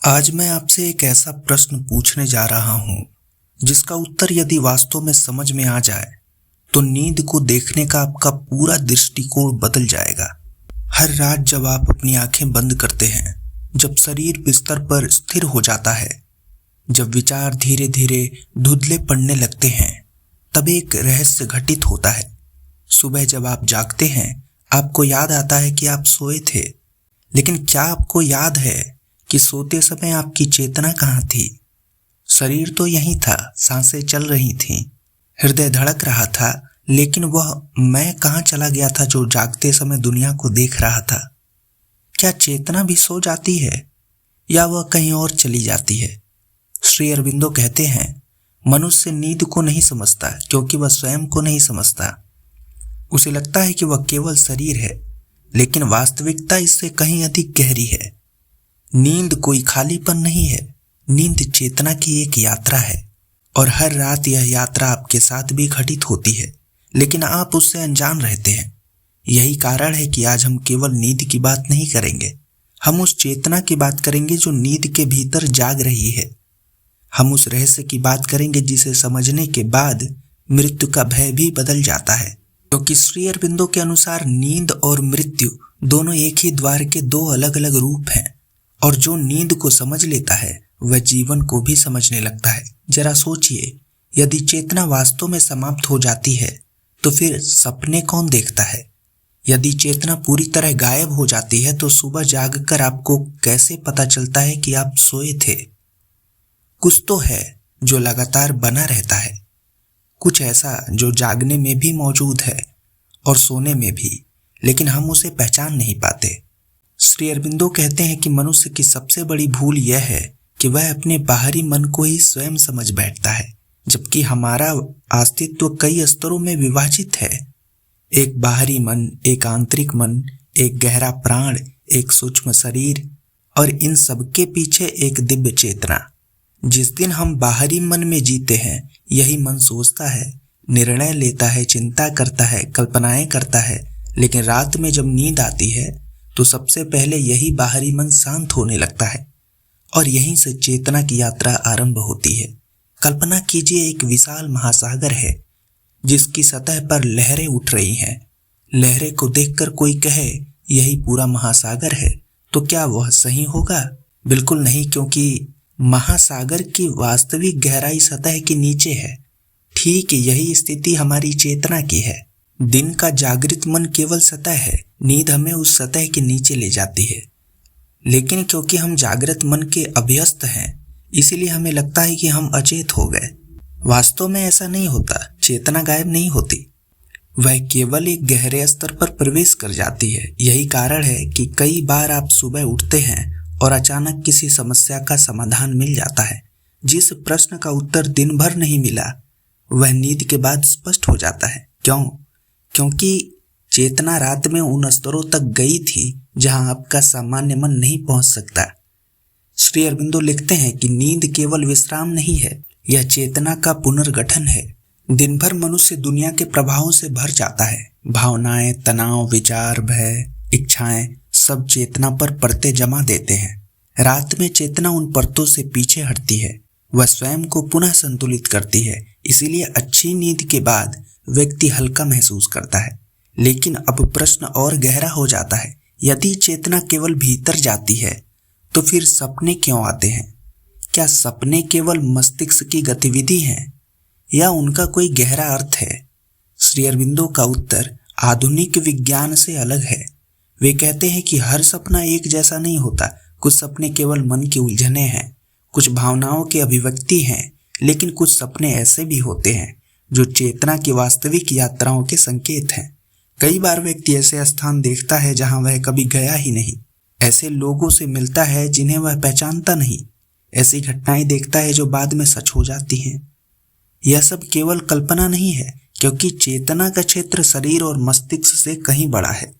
आज मैं आपसे एक ऐसा प्रश्न पूछने जा रहा हूं जिसका उत्तर यदि वास्तव में समझ में आ जाए तो नींद को देखने का आपका पूरा दृष्टिकोण बदल जाएगा। हर रात जब आप अपनी आंखें बंद करते हैं, जब शरीर बिस्तर पर स्थिर हो जाता है, जब विचार धीरे धीरे धुंधले पड़ने लगते हैं, तब एक रहस्य घटित होता है। सुबह जब आप जागते हैं, आपको याद आता है कि आप सोए थे, लेकिन क्या आपको याद है कि सोते समय आपकी चेतना कहाँ थी? शरीर तो यहीं था, सांसें चल रही थीं, हृदय धड़क रहा था, लेकिन वह मैं कहाँ चला गया था जो जागते समय दुनिया को देख रहा था? क्या चेतना भी सो जाती है या वह कहीं और चली जाती है? श्री अरविंदो कहते हैं, मनुष्य नींद को नहीं समझता क्योंकि वह स्वयं को नहीं समझता। उसे लगता है कि वह केवल शरीर है, लेकिन वास्तविकता इससे कहीं अधिक गहरी है। नींद कोई खालीपन नहीं है, नींद चेतना की एक यात्रा है और हर रात यह यात्रा आपके साथ भी घटित होती है, लेकिन आप उससे अनजान रहते हैं। यही कारण है कि आज हम केवल नींद की बात नहीं करेंगे, हम उस चेतना की बात करेंगे जो नींद के भीतर जाग रही है। हम उस रहस्य की बात करेंगे जिसे समझने के बाद मृत्यु का भय भी बदल जाता है, क्योंकि श्री अरविंदो के अनुसार नींद और मृत्यु दोनों एक ही द्वार के दो अलग अलग रूप हैं, और जो नींद को समझ लेता है वह जीवन को भी समझने लगता है। जरा सोचिए, यदि चेतना वास्तव में समाप्त हो जाती है तो फिर सपने कौन देखता है? यदि चेतना पूरी तरह गायब हो जाती है तो सुबह जागकर आपको कैसे पता चलता है कि आप सोए थे? कुछ तो है जो लगातार बना रहता है, कुछ ऐसा जो जागने में भी मौजूद है और सोने में भी, लेकिन हम उसे पहचान नहीं पाते। श्री अरविंदो कहते हैं कि मनुष्य की सबसे बड़ी भूल यह है कि वह अपने बाहरी मन को ही स्वयं समझ बैठता है, जबकि हमारा अस्तित्व कई स्तरों में विभाजित है। एक बाहरी मन, एक आंतरिक मन, एक गहरा प्राण, एक सूक्ष्म शरीर, और इन सबके पीछे एक दिव्य चेतना। जिस दिन हम बाहरी मन में जीते हैं, यही मन सोचता है, निर्णय लेता है, चिंता करता है, कल्पनाएं करता है, लेकिन रात में जब नींद आती है तो सबसे पहले यही बाहरी मन शांत होने लगता है और यहीं से चेतना की यात्रा आरंभ होती है। कल्पना कीजिए, एक विशाल महासागर है जिसकी सतह पर लहरें उठ रही हैं। लहरें को देखकर कोई कहे यही पूरा महासागर है, तो क्या वह सही होगा? बिल्कुल नहीं, क्योंकि महासागर की वास्तविक गहराई सतह के नीचे है। ठीक यही स्थिति हमारी चेतना की है। दिन का जागृत मन केवल सतह है, नींद हमें उस सतह के नीचे ले जाती है। लेकिन क्योंकि हम जागृत मन के अभ्यस्त हैं, इसीलिए हमें लगता है कि हम अचेत हो गए। वास्तव में ऐसा नहीं होता, चेतना गायब नहीं होती, वह केवल एक गहरे स्तर पर प्रवेश कर जाती है। यही कारण है कि कई बार आप सुबह उठते हैं और अचानक किसी समस्या का समाधान मिल जाता है। जिस प्रश्न का उत्तर दिन भर नहीं मिला, वह नींद के बाद स्पष्ट हो जाता है। क्यों? क्योंकि चेतना रात में उन स्तरों तक गई थी जहां आपका सामान्य मन नहीं पहुंच सकता। श्री अरविंदो लिखते हैं कि नींद केवल विश्राम नहीं है, यह चेतना का पुनर्गठन है। दिन भर मनुष्य दुनिया के प्रभावों से भर जाता है। भावनाएं, तनाव, विचार, भय, इच्छाएं सब चेतना पर परतें जमा देते हैं। रात में चेतना उन परतों से पीछे हटती है, वह स्वयं को पुनः संतुलित करती है। इसीलिए अच्छी नींद के बाद व्यक्ति हल्का महसूस करता है। लेकिन अब प्रश्न और गहरा हो जाता है, यदि चेतना केवल भीतर जाती है तो फिर सपने क्यों आते हैं? क्या सपने केवल मस्तिष्क की गतिविधि हैं या उनका कोई गहरा अर्थ है? श्री अरविंदो का उत्तर आधुनिक विज्ञान से अलग है। वे कहते हैं कि हर सपना एक जैसा नहीं होता। कुछ सपने केवल मन की उलझने हैं, कुछ भावनाओं की अभिव्यक्ति हैं, लेकिन कुछ सपने ऐसे भी होते हैं जो चेतना की वास्तविक यात्राओं के संकेत हैं। कई बार व्यक्ति ऐसे स्थान देखता है जहां वह कभी गया ही नहीं, ऐसे लोगों से मिलता है जिन्हें वह पहचानता नहीं, ऐसी घटनाएं देखता है जो बाद में सच हो जाती हैं। यह सब केवल कल्पना नहीं है, क्योंकि चेतना का क्षेत्र शरीर और मस्तिष्क से कहीं बड़ा है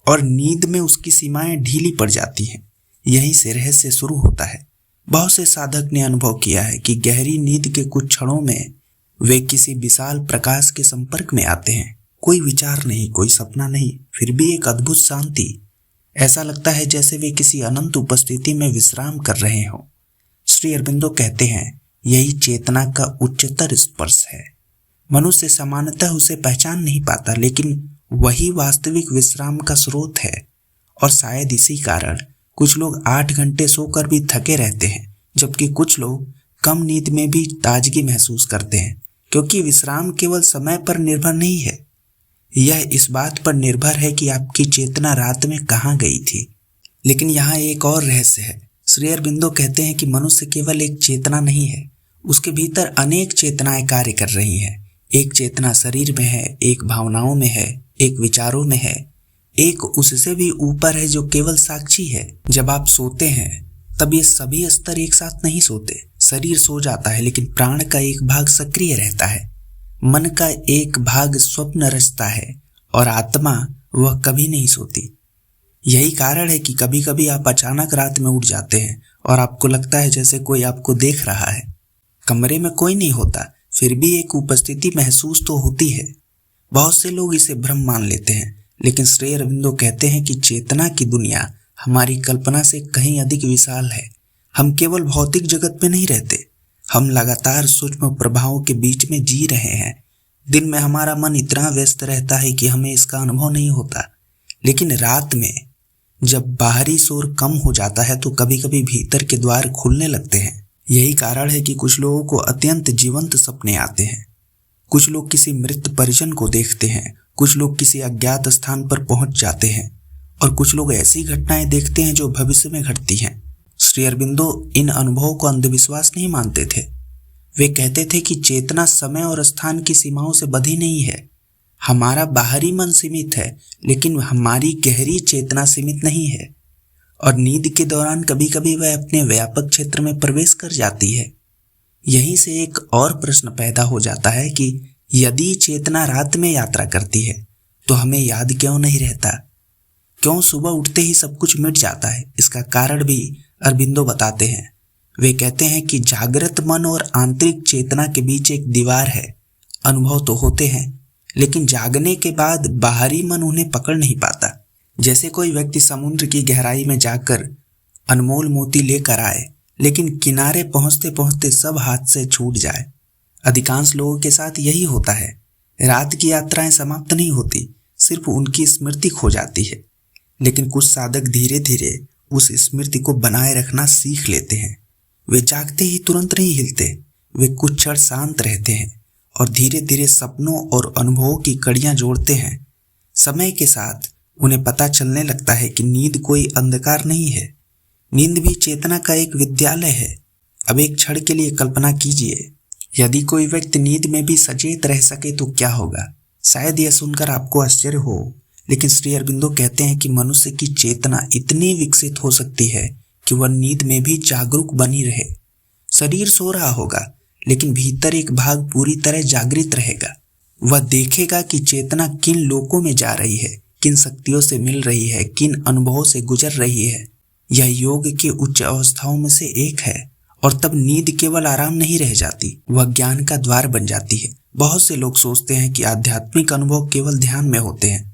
और नींद में उसकी सीमाएं ढीली पड़ जाती हैं। यहीं से रहस्य शुरू होता है। बहुत से साधक ने अनुभव किया है कि गहरी नींद के कुछ क्षणों में वे किसी विशाल प्रकाश के संपर्क में आते हैं। कोई विचार नहीं, कोई सपना नहीं, फिर भी एक अद्भुत शांति। ऐसा लगता है जैसे वे किसी अनंत उपस्थिति में विश्राम कर रहे हों। श्री अरबिंदो कहते हैं, यही चेतना का उच्चतर स्पर्श है। मनुष्य सामान्यतः उसे पहचान नहीं पाता, लेकिन वही वास्तविक विश्राम का स्रोत है। और शायद इसी कारण कुछ लोग 8 घंटे सोकर भी थके रहते हैं, जबकि कुछ लोग कम नींद में भी ताजगी महसूस करते हैं, क्योंकि विश्राम केवल समय पर निर्भर नहीं है, यह इस बात पर निर्भर है कि आपकी चेतना रात में कहाँ गई थी। लेकिन यहाँ एक और रहस्य है। श्री अरबिंदो कहते हैं कि मनुष्य केवल एक चेतना नहीं है, उसके भीतर अनेक चेतनाएं कार्य कर रही हैं। एक चेतना शरीर में है, एक भावनाओं में है, एक विचारों में है, एक उससे भी ऊपर है जो केवल साक्षी है। जब आप सोते हैं तब ये सभी स्तर एक साथ नहीं सोते। शरीर सो जाता है, लेकिन प्राण का एक भाग सक्रिय रहता है, मन का एक भाग स्वप्न रचता है, और आत्मा वह कभी नहीं सोती। यही कारण है कि कभी कभी आप अचानक रात में उठ जाते हैं और आपको लगता है जैसे कोई आपको देख रहा है। कमरे में कोई नहीं होता, फिर भी एक उपस्थिति महसूस तो होती है। बहुत से लोग इसे भ्रम मान लेते हैं, लेकिन श्री अरबिंदो कहते हैं कि चेतना की दुनिया हमारी कल्पना से कहीं अधिक विशाल है। हम केवल भौतिक जगत में नहीं रहते, हम लगातार सूक्ष्म प्रभावों के बीच में जी रहे हैं। दिन में हमारा मन इतना व्यस्त रहता है कि हमें इसका अनुभव नहीं होता, लेकिन रात में जब बाहरी शोर कम हो जाता है तो कभी कभी भीतर के द्वार खुलने लगते हैं। यही कारण है कि कुछ लोगों को अत्यंत जीवंत सपने आते हैं, कुछ लोग किसी मृत परिजन को देखते हैं, कुछ लोग किसी अज्ञात स्थान पर पहुंच जाते हैं, और कुछ लोग ऐसी घटनाएं देखते हैं जो भविष्य में घटती हैं। श्री अरबिंदो इन अनुभवों को अंधविश्वास नहीं मानते थे। वे कहते थे कि चेतना समय और स्थान की सीमाओं से बंधी नहीं है। हमारा बाहरी मन सीमित है, लेकिन हमारी गहरी चेतना सीमित नहीं है, और नींद के दौरान कभी कभी वह अपने व्यापक क्षेत्र में प्रवेश कर जाती है। यहीं से एक और प्रश्न पैदा हो जाता है कि यदि चेतना रात में यात्रा करती है तो हमें याद क्यों नहीं रहता? क्यों सुबह उठते ही सब कुछ मिट जाता है? इसका कारण भी अरबिंदो बताते हैं। वे कहते हैं कि जागृत मन और आंतरिक चेतना के बीच एक दीवार है। अनुभव तो होते हैं, लेकिन जागने के बाद बाहरी मन उन्हें पकड़ नहीं पाता। जैसे कोई व्यक्ति समुद्र की गहराई में जाकर अनमोल मोती लेकर आए, लेकिन किनारे पहुंचते पहुंचते सब हाथ से छूट जाए। अधिकांश लोगों के साथ यही होता है। रात की यात्राएं समाप्त नहीं होती, सिर्फ उनकी स्मृति खो जाती है। लेकिन कुछ साधक धीरे धीरे उस स्मृति को बनाए रखना सीख लेते हैं। वे जागते ही तुरंत नहीं हिलते, वे कुछ क्षण शांत रहते हैं और धीरे धीरे सपनों और अनुभवों की कड़ियां जोड़ते हैं। समय के साथ उन्हें पता चलने लगता है कि नींद कोई अंधकार नहीं है, नींद भी चेतना का एक विद्यालय है। अब एक क्षण के लिए कल्पना कीजिए, यदि कोई व्यक्ति नींद में भी सचेत रह सके तो क्या होगा? शायद यह सुनकर आपको आश्चर्य हो, लेकिन श्री अरबिंदो कहते हैं कि मनुष्य की चेतना इतनी विकसित हो सकती है कि वह नींद में भी जागरूक बनी रहे। शरीर सो रहा होगा, लेकिन भीतर एक भाग पूरी तरह जागृत रहेगा। वह देखेगा कि चेतना किन लोकों में जा रही है, किन शक्तियों से मिल रही है, किन अनुभवों से गुजर रही है। यह योग के उच्च अवस्थाओं में से एक है, और तब नींद केवल आराम नहीं रह जाती, वह ज्ञान का द्वार बन जाती है। बहुत से लोग सोचते हैं कि आध्यात्मिक अनुभव केवल ध्यान में होते हैं,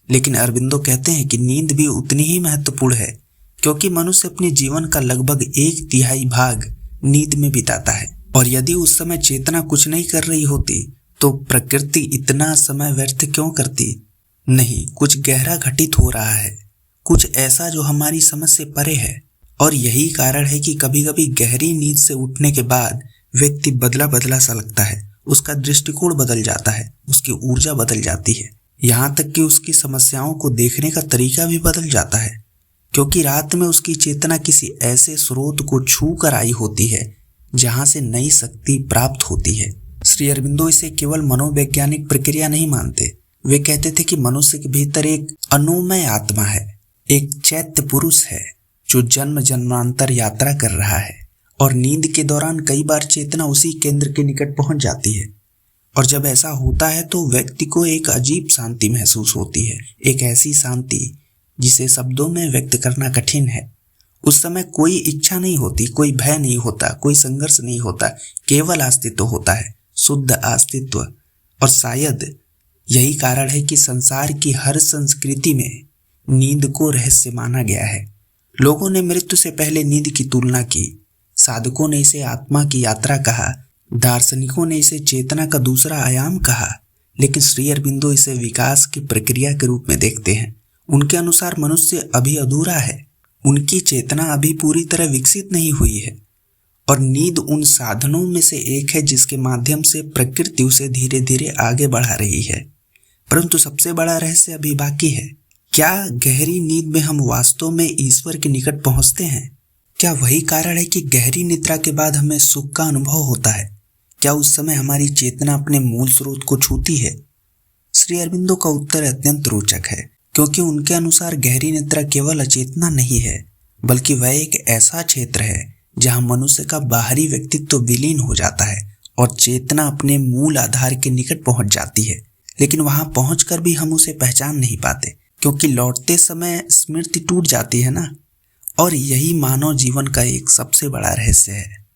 लेकिन अरबिंदो कहते हैं कि नींद भी उतनी ही महत्वपूर्ण है, क्योंकि मनुष्य अपने जीवन का लगभग 1/3 भाग नींद में बिताता है। और यदि उस समय चेतना कुछ नहीं कर रही होती तो प्रकृति इतना समय व्यर्थ क्यों करती? नहीं, कुछ गहरा घटित हो रहा है, कुछ ऐसा जो हमारी समझ से परे है। और यही कारण है कि कभी कभी गहरी नींद से उठने के बाद व्यक्ति बदला बदला सा लगता है, उसका दृष्टिकोण बदल जाता है, उसकी ऊर्जा बदल जाती है, यहाँ तक कि उसकी समस्याओं को देखने का तरीका भी बदल जाता है, क्योंकि रात में उसकी चेतना किसी ऐसे स्रोत को छू कर आई होती है जहाँ से नई शक्ति प्राप्त होती है। श्री अरबिंदो इसे केवल मनोवैज्ञानिक प्रक्रिया नहीं मानते। वे कहते थे कि मनुष्य के भीतर एक अनुमय आत्मा है, एक चैत्य पुरुष है जो जन्म जन्मांतर यात्रा कर रहा है, और नींद के दौरान कई बार चेतना उसी केंद्र के निकट पहुंच जाती है। और जब ऐसा होता है तो व्यक्ति को एक अजीब शांति महसूस होती है, एक ऐसी शांति जिसे शब्दों में व्यक्त करना कठिन है। उस समय कोई इच्छा नहीं होती, कोई भय नहीं होता, कोई संघर्ष नहीं होता, केवल अस्तित्व होता है, शुद्ध अस्तित्व। और शायद यही कारण है कि संसार की हर संस्कृति में नींद को रहस्य माना गया है। लोगों ने मृत्यु से पहले नींद की तुलना की। साधकों ने इसे आत्मा की यात्रा कहा, दार्शनिकों ने इसे चेतना का दूसरा आयाम कहा, लेकिन श्री अरबिंदो इसे विकास की प्रक्रिया के रूप में देखते हैं। उनके अनुसार मनुष्य अभी अधूरा है, उनकी चेतना अभी पूरी तरह विकसित नहीं हुई है, और नींद उन साधनों में से एक है जिसके माध्यम से प्रकृति उसे धीरे धीरे आगे बढ़ा रही है। परंतु सबसे बड़ा रहस्य अभी बाकी है। क्या गहरी नींद में हम वास्तव में ईश्वर के निकट पहुंचते हैं? क्या वही कारण है कि गहरी निद्रा के बाद हमें सुख का अनुभव होता है? क्या उस समय हमारी चेतना अपने मूल स्रोत को छूती है? श्री अरबिंदो का उत्तर अत्यंत रोचक है, क्योंकि उनके अनुसार गहरी निद्रा केवल अचेतना नहीं है, बल्कि वह एक ऐसा क्षेत्र है जहां मनुष्य का बाहरी व्यक्तित्व विलीन हो जाता है और चेतना अपने मूल आधार के निकट पहुंच जाती है। लेकिन वहां पहुंचकर भी हम उसे पहचान नहीं पाते, क्योंकि लौटते समय स्मृति टूट जाती है ना। और यही मानव जीवन का एक सबसे बड़ा रहस्य है।